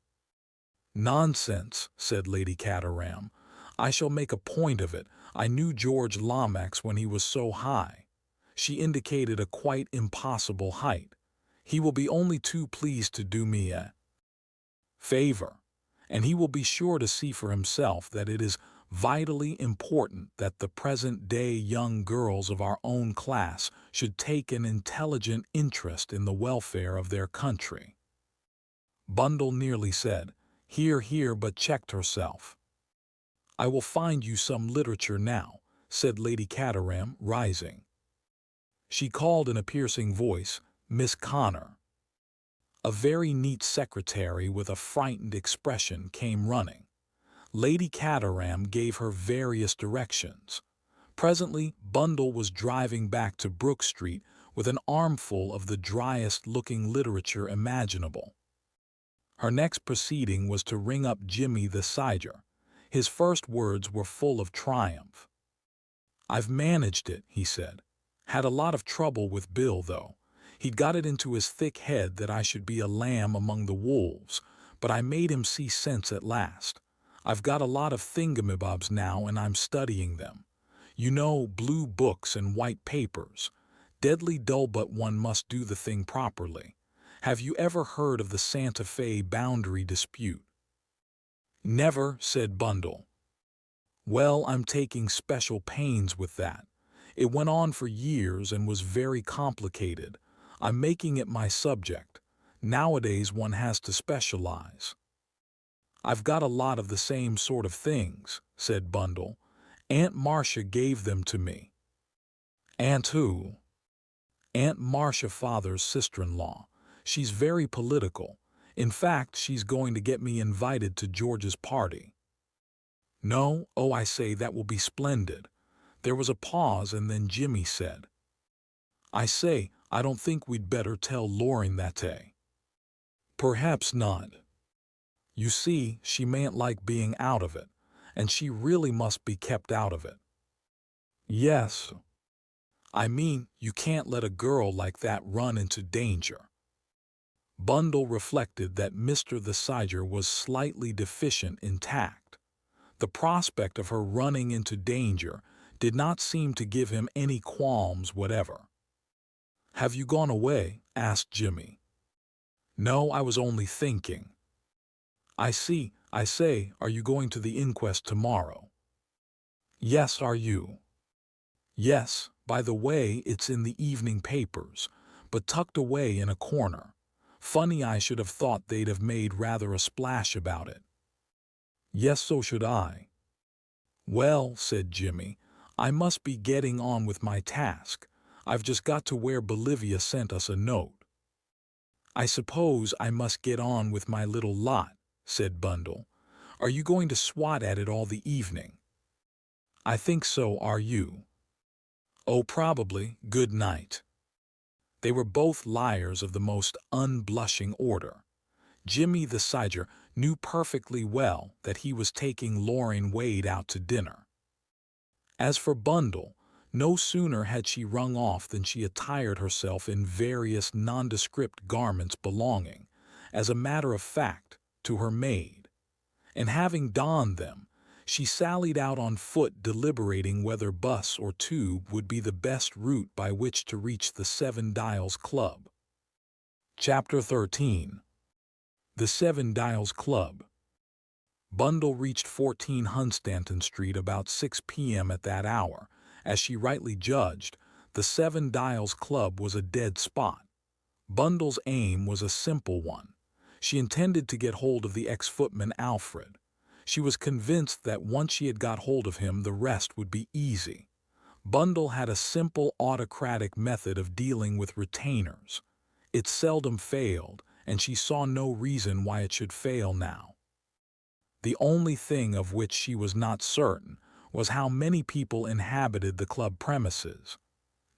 "Nonsense," said Lady Caterham. "I shall make a point of it. I knew George Lomax when he was so high." She indicated a quite impossible height. "He will be only too pleased to do me a favor, and he will be sure to see for himself that it is vitally important that the present-day young girls of our own class should take an intelligent interest in the welfare of their country." Bundle nearly said, "Hear, hear," but checked herself. "I will find you some literature now," said Lady Caterham, rising. She called in a piercing voice, "Miss Connor." A very neat secretary with a frightened expression came running. Lady Caterham gave her various directions. Presently Bundle was driving back to Brook Street with an armful of the driest-looking literature imaginable. Her next proceeding was to ring up Jimmy the Siger. His first words were full of triumph. "I've managed it," he said. "Had a lot of trouble with Bill, though. He'd got it into his thick head that I should be a lamb among the wolves, but I made him see sense at last. I've got a lot of thingamabobs now, and I'm studying them. You know, blue books and white papers. Deadly dull, but one must do the thing properly. Have you ever heard of the Santa Fe boundary dispute?" "Never," said Bundle. "Well, I'm taking special pains with that. It went on for years and was very complicated. I'm making it my subject. Nowadays one has to specialize." "I've got a lot of the same sort of things," said Bundle. "Aunt Marcia gave them to me." "Aunt who?" "Aunt Marcia, Father's sister-in-law. She's very political. In fact, she's going to get me invited to George's party." "No? Oh, I say, that will be splendid." There was a pause, and then Jimmy said, "I say, I don't think we'd better tell Loring that, eh?" "Perhaps not. You see, she mayn't like being out of it, and she really must be kept out of it." "Yes." I mean, you can't let a girl like that run into danger. Bundle reflected that Mr. the Siger was slightly deficient in tact. The prospect of her running into danger did not seem to give him any qualms whatever. "Have you gone away?" asked Jimmy. "No, I was only thinking." "I see. I say, are you going to the inquest tomorrow?" "Yes, are you?" "Yes, by the way, it's in the evening papers, but tucked away in a corner. Funny, I should have thought they'd have made rather a splash about it." "Yes, so should I." "Well," said Jimmy, "I must be getting on with my task. I've just got to where Bolivia sent us a note." "I suppose I must get on with my little lot," said Bundle. "Are you going to swat at it all the evening?" "I think so, are you?" "Oh, probably. Good night." They were both liars of the most unblushing order. Jimmy the Siger knew perfectly well that he was taking Loring Wade out to dinner. As for Bundle, no sooner had she rung off than she attired herself in various nondescript garments belonging, as a matter of fact, to her maid, and having donned them, she sallied out on foot, deliberating whether bus or tube would be the best route by which to reach the Seven Dials Club. Chapter 13. The Seven Dials Club. Bundle reached 14 Hunstanton Street about 6 p.m. At that hour. As she rightly judged, the Seven Dials Club was a dead spot. Bundle's aim was a simple one. She intended to get hold of the ex-footman Alfred. She was convinced that once she had got hold of him, the rest would be easy. Bundle had a simple autocratic method of dealing with retainers. It seldom failed, and she saw no reason why it should fail now. The only thing of which she was not certain was how many people inhabited the club premises.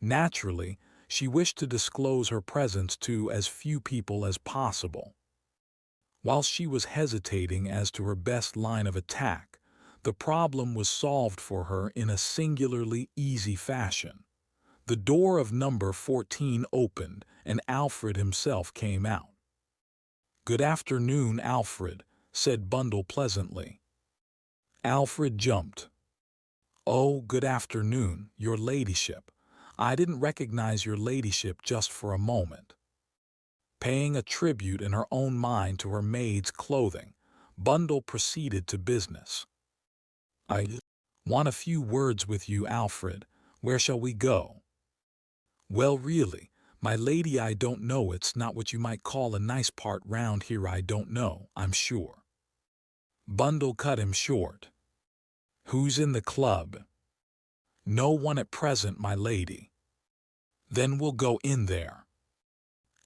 Naturally, she wished to disclose her presence to as few people as possible. Whilst she was hesitating as to her best line of attack, the problem was solved for her in a singularly easy fashion. The door of number 14 opened, and Alfred himself came out. "Good afternoon, Alfred," said Bundle pleasantly. Alfred jumped. "Oh, good afternoon, your ladyship. I didn't recognize your ladyship just for a moment." Paying a tribute in her own mind to her maid's clothing, Bundle proceeded to business. "I want a few words with you, Alfred. Where shall we go?" "Well, really, my lady, I don't know. It's not what you might call a nice part round here. I don't know, I'm sure." Bundle cut him short. "Who's in the club?" "No one at present, my lady." "Then we'll go in there."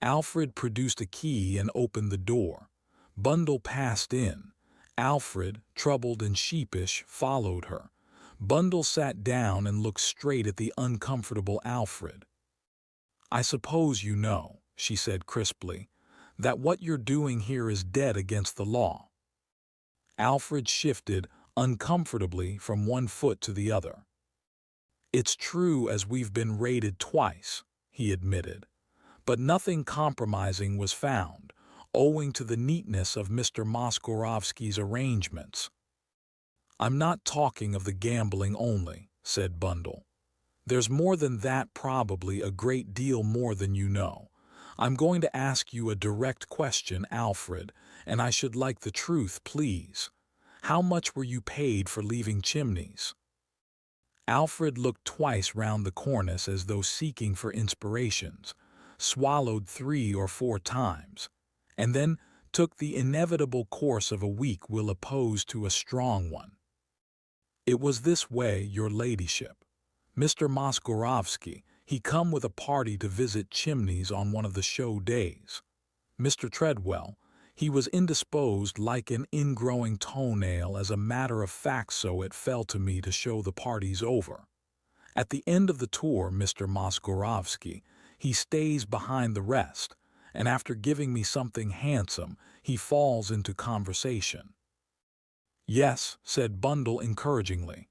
Alfred produced a key and opened the door. Bundle passed in. Alfred, troubled and sheepish, followed her. Bundle sat down and looked straight at the uncomfortable Alfred. "I suppose you know," she said crisply, "that what you're doing here is dead against the law." Alfred shifted uncomfortably from one foot to the other. "It's true, as we've been raided twice," he admitted, "but nothing compromising was found, owing to the neatness of Mr. Moskorovsky's arrangements." "I'm not talking of the gambling only," said Bundle. "There's more than that, probably a great deal more than you know. I'm going to ask you a direct question, Alfred, and I should like the truth, please. How much were you paid for leaving Chimneys?" Alfred looked twice round the cornice as though seeking for inspirations, swallowed 3 or 4 times, and then took the inevitable course of a weak will opposed to a strong one. "It was this way, your ladyship. Mr. Moskorovsky, he come with a party to visit Chimneys on one of the show days. Mr. Treadwell, he was indisposed like an ingrowing toenail. As a matter of fact, so it fell to me to show the parties over. At the end of the tour, Mr. Moskorovsky, he stays behind the rest, and after giving me something handsome, he falls into conversation." "Yes," said Bundle encouragingly.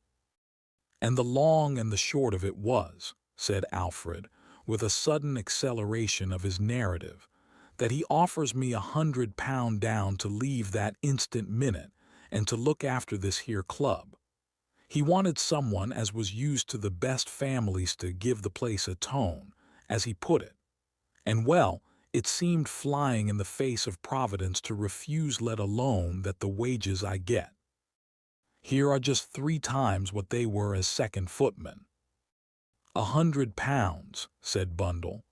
"And the long and the short of it was, said Alfred, with a sudden acceleration of his narrative, "that he offers me £100 down to leave that instant minute and to look after this here club. He wanted someone as was used to the best families to give the place a tone, as he put it. And well, it seemed flying in the face of Providence to refuse, let alone that the wages I get here are just 3 times what they were as second footmen." £100, said Bundle.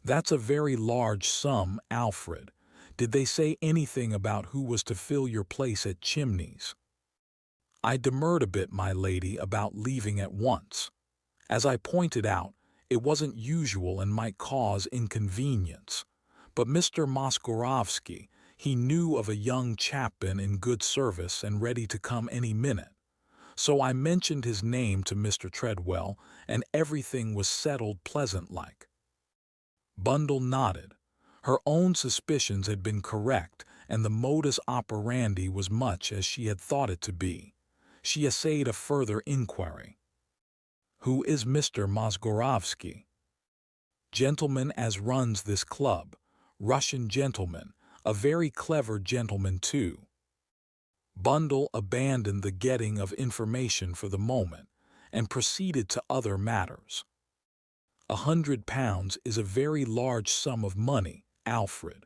"That's a very large sum, Alfred. Did they say anything about who was to fill your place at Chimneys?" "I demurred a bit, my lady, about leaving at once. As I pointed out, it wasn't usual and might cause inconvenience. But Mr. Moskorovsky, he knew of a young chapman in good service and ready to come any minute. So I mentioned his name to Mr. Treadwell, and everything was settled pleasant-like." Bundle nodded. Her own suspicions had been correct, and the modus operandi was much as she had thought it to be. She essayed a further inquiry. "Who is Mr. Moskorovsky?" "Gentleman as runs this club. Russian gentleman. A very clever gentleman, too." Bundle abandoned the getting of information for the moment, and proceeded to other matters. £100 is a very large sum of money, Alfred."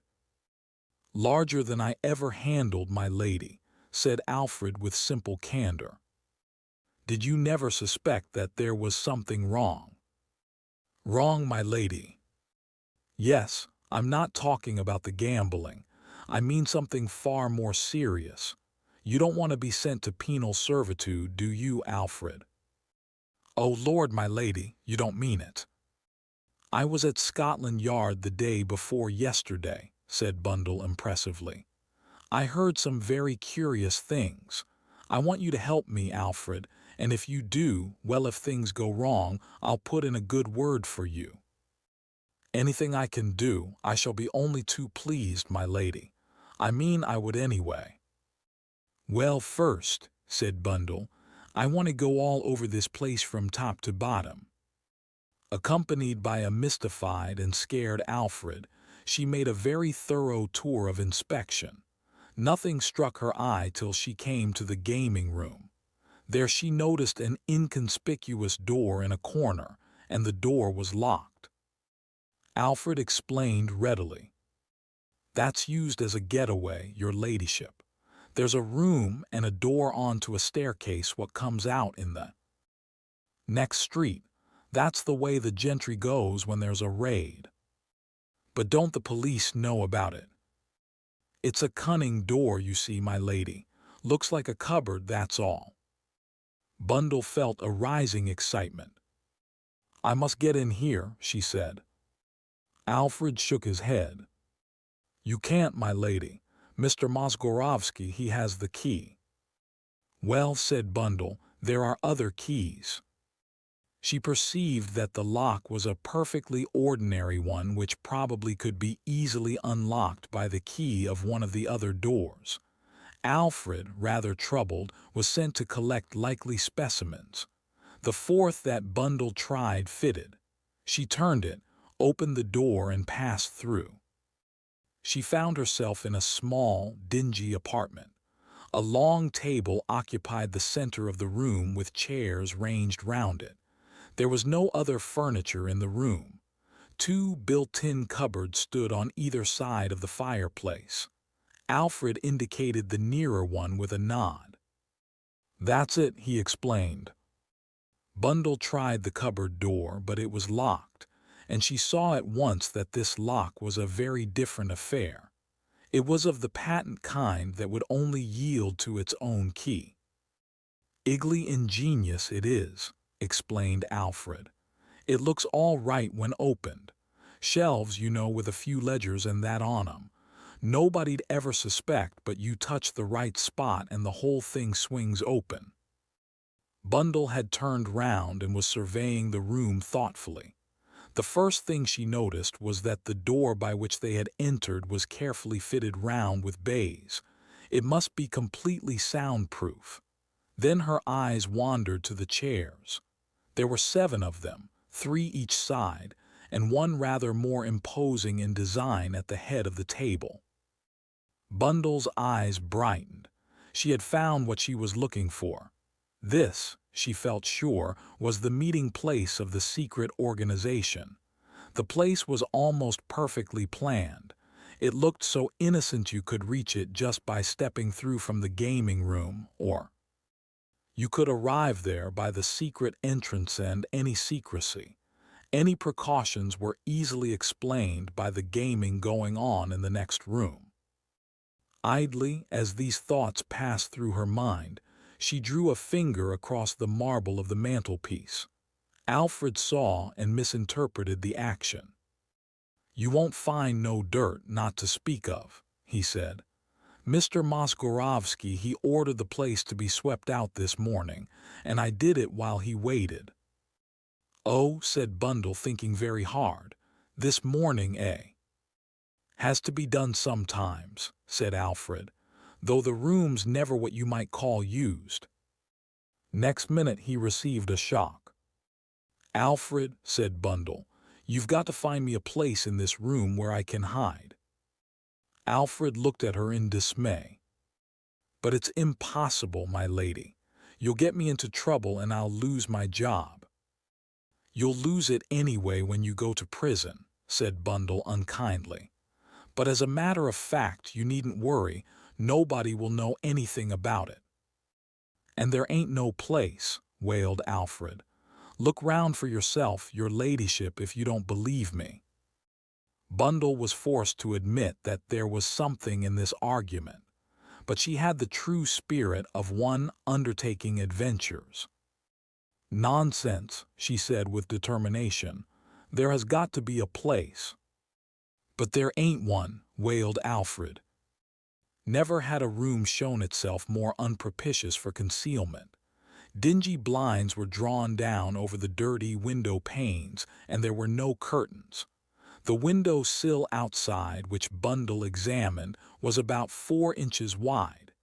"Larger than I ever handled, my lady," said Alfred with simple candor. "Did you never suspect that there was something wrong?" "Wrong, my lady?" "Yes, I'm not talking about the gambling. I mean something far more serious. You don't want to be sent to penal servitude, do you, Alfred?" "Oh, Lord, my lady, you don't mean it." "I was at Scotland Yard the day before yesterday," said Bundle impressively. "I heard some very curious things. I want you to help me, Alfred, and if you do, well, if things go wrong, I'll put in a good word for you." "Anything I can do, I shall be only too pleased, my lady. I mean I would anyway." "Well, first," said Bundle, "I want to go all over this place from top to bottom." Accompanied by a mystified and scared Alfred, she made a very thorough tour of inspection. Nothing struck her eye till she came to the gaming room. There she noticed an inconspicuous door in a corner, and the door was locked. Alfred explained readily. "That's used as a getaway, your ladyship. There's a room and a door onto a staircase what comes out in the next street. That's the way the gentry goes when there's a raid. But don't the police know about it? It's a cunning door, you see, my lady. Looks like a cupboard, that's all." Bundle felt a rising excitement. "I must get in here," she said. Alfred shook his head. "You can't, my lady. Mr. Moskorovsky, he has the key." "Well," said Bundle, "there are other keys." She perceived that the lock was a perfectly ordinary one which probably could be easily unlocked by the key of one of the other doors. Alfred, rather troubled, was sent to collect likely specimens. The fourth that Bundle tried fitted. She turned it, opened the door, and passed through. She found herself in a small, dingy apartment. A long table occupied the center of the room with chairs ranged round it. There was no other furniture in the room. 2 built-in cupboards stood on either side of the fireplace. Alfred indicated the nearer one with a nod. "That's it," he explained. Bundle tried the cupboard door, but it was locked, and she saw at once that this lock was a very different affair. It was of the patent kind that would only yield to its own key. "Igly ingenious it is," explained Alfred. "It looks all right when opened. Shelves, you know, with a few ledgers and that on 'em. Nobody'd ever suspect, but you touch the right spot and the whole thing swings open." Bundle had turned round and was surveying the room thoughtfully. The first thing she noticed was that the door by which they had entered was carefully fitted round with baize. It must be completely soundproof. Then her eyes wandered to the chairs. There were 7 of them, three each side, and one rather more imposing in design at the head of the table. Bundle's eyes brightened. She had found what she was looking for. This, she felt sure, was the meeting place of the secret organization. The place was almost perfectly planned. It looked so innocent you could reach it just by stepping through from the gaming room, or you could arrive there by the secret entrance, and any secrecy, any precautions were easily explained by the gaming going on in the next room. Idly, as these thoughts passed through her mind, she drew a finger across the marble of the mantelpiece. Alfred saw and misinterpreted the action. "You won't find no dirt, not to speak of," he said. "Mr. Mosgorovsky, he ordered the place to be swept out this morning, and I did it while he waited." "Oh," said Bundle, thinking very hard. "This morning, eh?" "Has to be done sometimes," said Alfred, "though the room's never what you might call used." Next minute he received a shock. "Alfred," said Bundle, "you've got to find me a place in this room where I can hide." Alfred looked at her in dismay. "But it's impossible, my lady. You'll get me into trouble and I'll lose my job." "You'll lose it anyway when you go to prison," said Bundle unkindly. "But as a matter of fact, you needn't worry. Nobody will know anything about it." "And there ain't no place," wailed Alfred. "Look round for yourself, your ladyship, if you don't believe me." Bundle was forced to admit that there was something in this argument, but she had the true spirit of one undertaking adventures. "Nonsense," she said with determination. "There has got to be a place." "But there ain't one," wailed Alfred. Never had a room shown itself more unpropitious for concealment. Dingy blinds were drawn down over the dirty window panes, and there were no curtains. The window sill outside, which Bundle examined, was about 4 inches wide.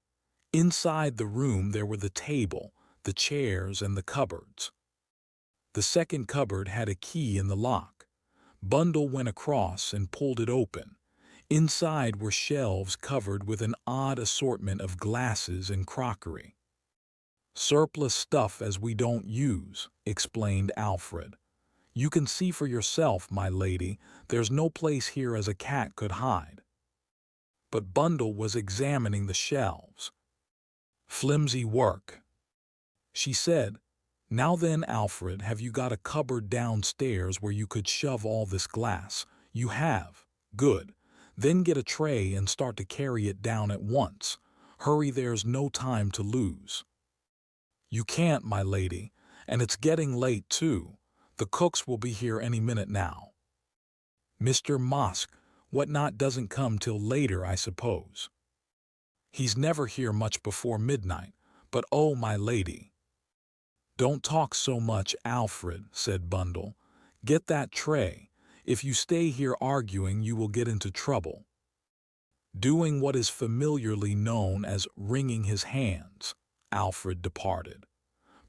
Inside the room there were the table, the chairs, and the cupboards. The second cupboard had a key in the lock. Bundle went across and pulled it open. Inside were shelves covered with an odd assortment of glasses and crockery. "Surplus stuff as we don't use," explained Alfred. "You can see for yourself, my lady, there's no place here as a cat could hide." But Bundle was examining the shelves. "Flimsy work," she said. "Now then, Alfred, have you got a cupboard downstairs where you could shove all this glass? You have. Good. Then get a tray and start to carry it down at once. Hurry, there's no time to lose." "You can't, my lady, and it's getting late, too. The cooks will be here any minute now." "Mr. Mosk, what not doesn't come till later, I suppose." "He's never here much before midnight, but oh, my lady." "Don't talk so much, Alfred," said Bundle. "Get that tray. If you stay here arguing, you will get into trouble." Doing what is familiarly known as wringing his hands, Alfred departed.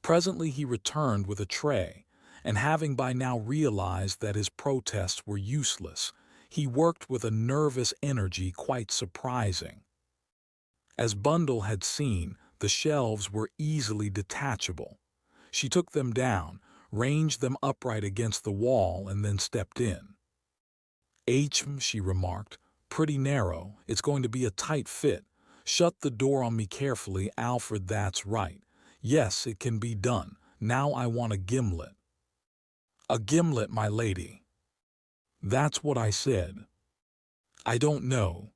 Presently he returned with a tray, and having by now realized that his protests were useless, he worked with a nervous energy quite surprising. As Bundle had seen, the shelves were easily detachable. She took them down, ranged them upright against the wall, and then stepped in. She remarked, "pretty narrow. It's going to be a tight fit. Shut the door on me carefully, Alfred, that's right. Yes, it can be done. Now I want a gimlet." "A gimlet, my lady." "That's what I said." "I don't know."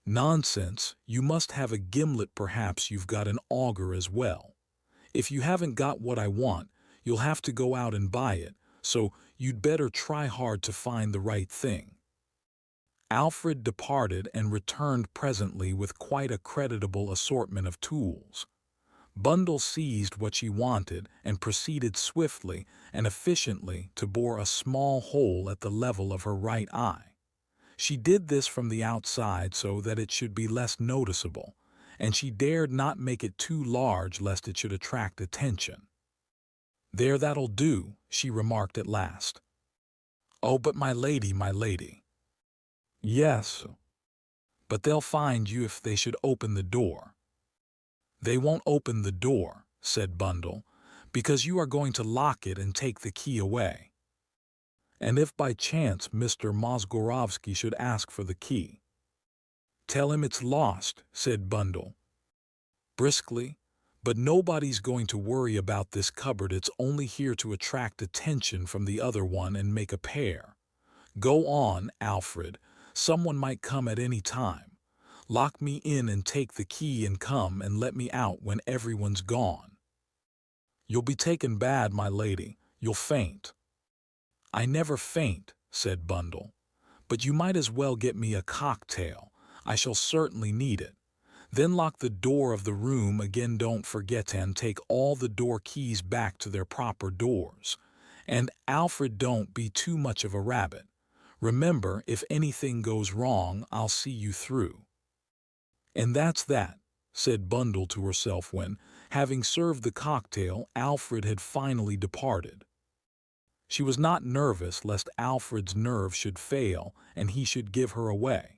"Nonsense, you must have a gimlet. Perhaps you've got an auger as well. If you haven't got what I want, you'll have to go out and buy it, so you'd better try hard to find the right thing." Alfred departed and returned presently with quite a creditable assortment of tools. Bundle seized what she wanted and proceeded swiftly and efficiently to bore a small hole at the level of her right eye. She did this from the outside so that it should be less noticeable, and she dared not make it too large lest it should attract attention. "There, that'll do," she remarked at last. "Oh, but my lady, my lady." "Yes, but they'll find you if they should open the door." "They won't open the door," said Bundle, "because you are going to lock it and take the key away. And if by chance Mr. Mozgorovsky should ask for the key—" "Tell him it's lost," said Bundle briskly. "But nobody's going to worry about this cupboard. It's only here to attract attention from the other one and make a pair. Go on, Alfred. Someone might come at any time. Lock me in and take the key and come and let me out when everyone's gone." "You'll be taken bad, my lady. You'll faint." "I never faint," said Bundle. "But you might as well get me a cocktail. I shall certainly need it. Then lock the door of the room again. Don't forget and take all the door keys back to their proper doors. And, Alfred, don't be too much of a rabbit. Remember, if anything goes wrong, I'll see you through." "And that's that," said Bundle to herself when, having served the cocktail, Alfred had finally departed. She was not nervous lest Alfred's nerve should fail and he should give her away.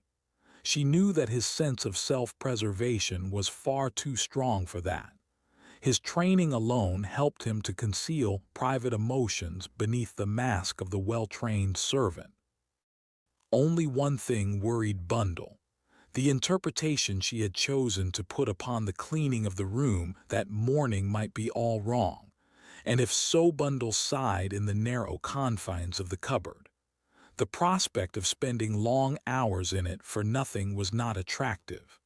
She knew that his sense of self-preservation was far too strong for that. His training alone helped him to conceal private emotions beneath the mask of the well-trained servant. Only one thing worried Bundle: the interpretation she had chosen to put upon the cleaning of the room that morning might be all wrong, and if so, Bundle sighed in the narrow confines of the cupboard. The prospect of spending long hours in it for nothing was not attractive.